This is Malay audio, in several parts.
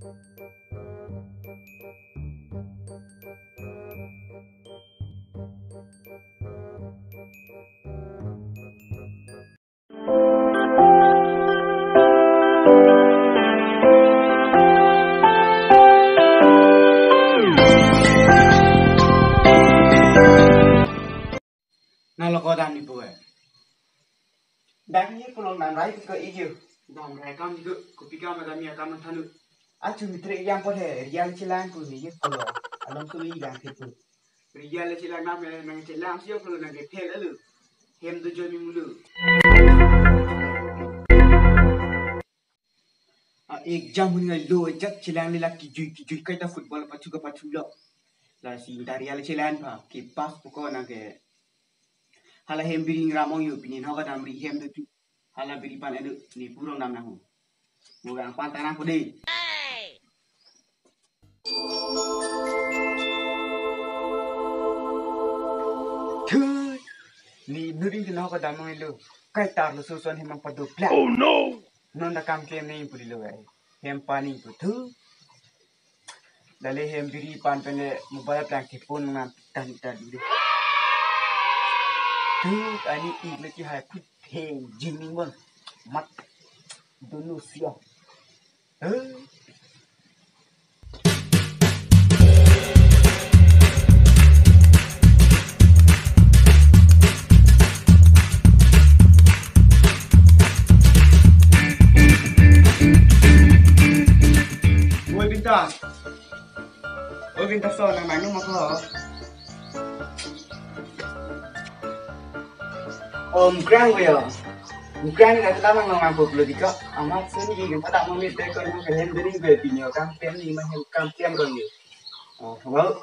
Naloko dan ibu Dan ini pulau nanrai ke ijo. dan mereka juga kupikir madam ya kamu thanu Acu mitri yang pada yang cilan pun ni pulau. Alam suli yang itu. Ria le sila nama nang celang siapa kalau nang kepel alu hem tu jomi mulu Ek jam ni lo jak cilan lelaki jui kita football pacu ke pacu lo. Lah si dari ala cilan pa ke pas pukau nang ke hala hem biring ramong yu pinin hawa damri hem tu hala biri pan edu ni purong nam nahu. Murang pantanang pudi. Thôi, ni nuring tu hawa damong elu. Kai tar lo susun hemang padu plak. Oh no Non da kam kem ni pudi lo ai. Hem pani tu tu. Lale hem biri pan pene mobile plan ke pun ngam tan dulu. Tu ani ik lagi hai put heng jing mon. Mat dulu sia. Oi Binta so nang manung ako. Grang ko yo. Grang na tama ng mga politika. Amat suni gigan pada mo mit ko ng handling be pinyo campaign ni man campaign ron yo. Well.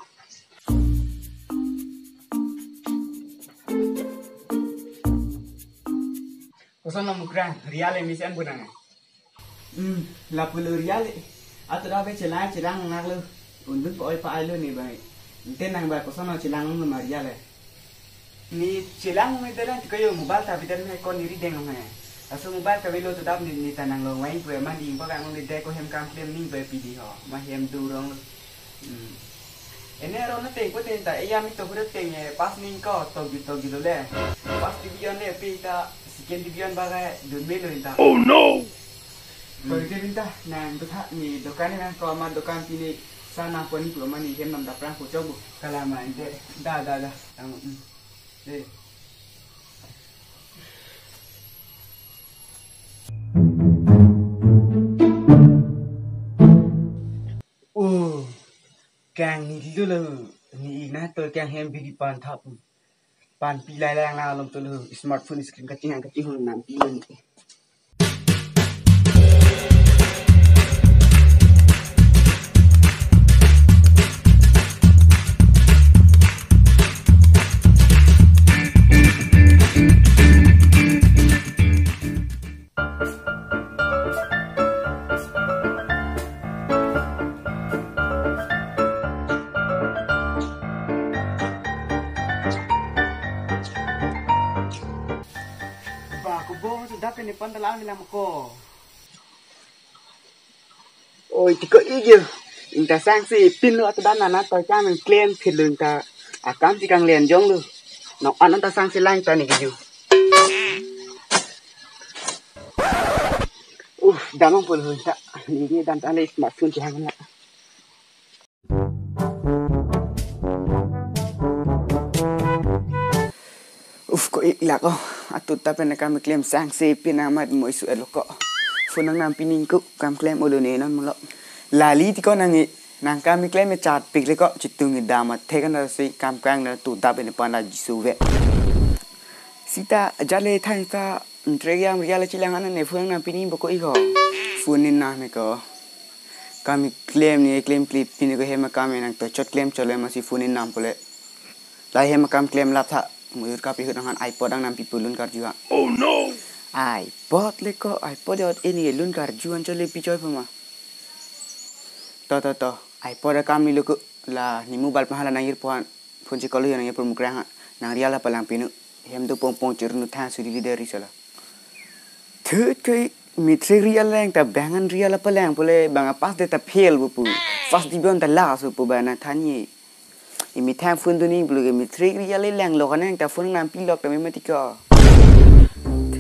Kosa na grang real emission bunang. La pulu real. Atau dah baca celang nak lu. Untuk boy pa lu ni bang. Ente nang ba kosa na celang nu Maria le. Ni celang ni dalam kayo mobile tapi dalam kon diri deng ngah. Aso mobile ka velo sedap ni tanang lo wain pu man di ba kang ni de ko hem kam claim ni ba pidi ho. Ma hem du rong. Ene ro na te ko te ta iya mi to pura te pas ni ko to gitu le. Pas dibion ne pita sekian dibion ba ga dun melo inta. Oh no Pergi minta nang betah ni dokan ni nang kau amat dokan sini sana pun ni pun ni hem nam dapat aku coba kalau main deh dah tangguh deh. Kang ni dulu ni na tu kang hem bigi pan thap pan pilai lang na lom tu smartphone screen kacing nam pilai. Dapat ni pantalang nila ko. Oi, tiko igil. Inta sangsi pin lu atau dana na to jam claim philun ta akam tikang len jong lu. Nok anon ta sangsi lain ta ni giju. Damang pun ta. Ni dan ta le smartphone jang na. Ko iklak ko. Atut tapi nak kami klaim sanksi pinamat mo isu eloko. Funang nam piningku kami klaim ulo ni non melo. Lali tiko nangi nang kami klaim cat pik leko citung damat tekan nasi kam kang na tu tapi ni panda jisuwe. Sita jale thai ta entregiam riale cilangan ne funang nam pining boko iko. Funin na me ko. Kami klaim ni klaim klip pini ko hema kami nang to chot klaim chole masih funin nam pole. Lai hema kam klaim lap tha Muyur kapi dengan iPod ang nampi pulun karjuan. Oh no! iPod leko, iPod yot ini lun karjuan cole picoy pema. To. iPod kami leko la ni mobile pahala nangir puan pun cikolu yang nangir permukrang nang ria la palang pinu. Hem tu pong cernu than suri dari sala. Thut kai มีทริกเรียลแรงแต่แบงอันเรียลแล้วแรงพอเลยบางปัสเดแต่เพลบุปูฟัสดิบอนแต่ล่าสุดปูบานะท่านี่มีแทงฟื้นตัวนี้ปูมีทริกเรียลแรงโลกันแรงแต่ฟื้นน้ำปีล็อกแต่ไม่มาติกาเท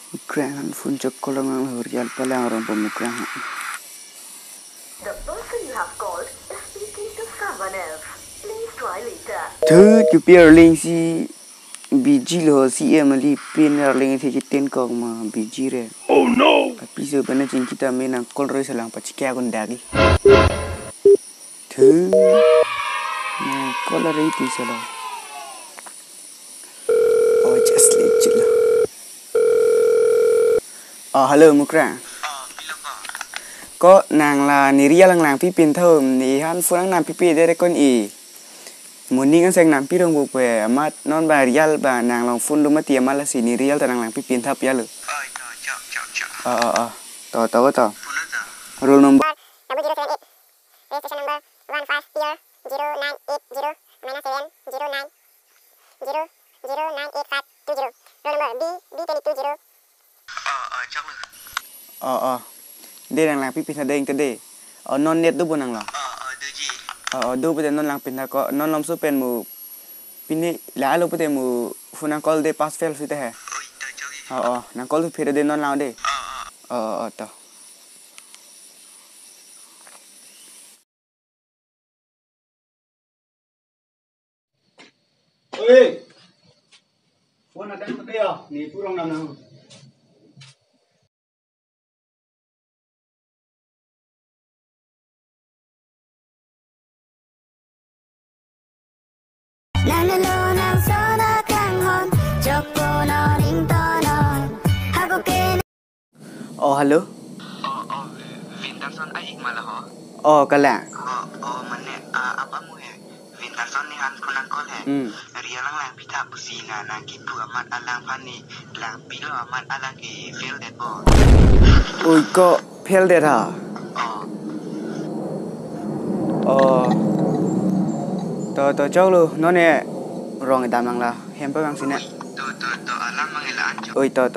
Mukrangan fun cokolangan horial palang orang pemukrangan. The person you have called is speaking to someone else. Please try later. Third, you pair ling si biji lo si emali pinner ling si kitin kong ma biji re. Oh no! Tapi sebenarnya kita menang kolor selang pacikya gondagi. Third, kolor itu salah. Oh just legit lah. Hello Mukran. Có nàng là nì ria làng phi pin thơm nì hắn phương nàng phi pin đây con ỉ muốn ninh anh sang nàng phi đông bộ về mà non bà ria bà nàng lòng phun đúng mà tiệm mà là xì nì ria tại nàng làng phi pin thấp ya lử tao roll number registration number 150-098-09-09850 roll number B20 đây là phi pin thật đây cái non net đâu buồn nàng đâu bây giờ non lang pin thật có non làm số pen mù pin này lá lúc bây giờ mù phun nàng call đây pass fail suy thế nàng call thì đây non lao đây tao ơi phun là đang mất đây à nè phun long nào hello. Vintason ay malah ho. Kala. Mana apa mu he? Vintason ni han kunan kol he. Ria lang pita pusina nang kitu amat alang pani lang pilo amat alang ki fail that ball. Ui kok fail that ha? Tao cháu luôn, nó nè rồi người ta mang là hem phải bằng xin nè. Tao alang mang là anh. Ui tao.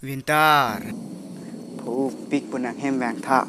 Vintar. Phú big pun nak hem vàng thạ.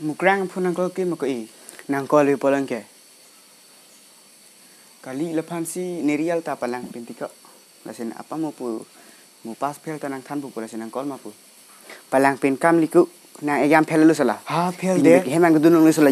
Mukrang pun nangkol ke mak i nangkol le polang ke kali lepan si nerial ta palang pintika lasen apa mau pu mu pas pel tanang than pu lasen nangkol ma pu palang pin kam liku na exam fel lu sala ha fel de hemang dun lu sala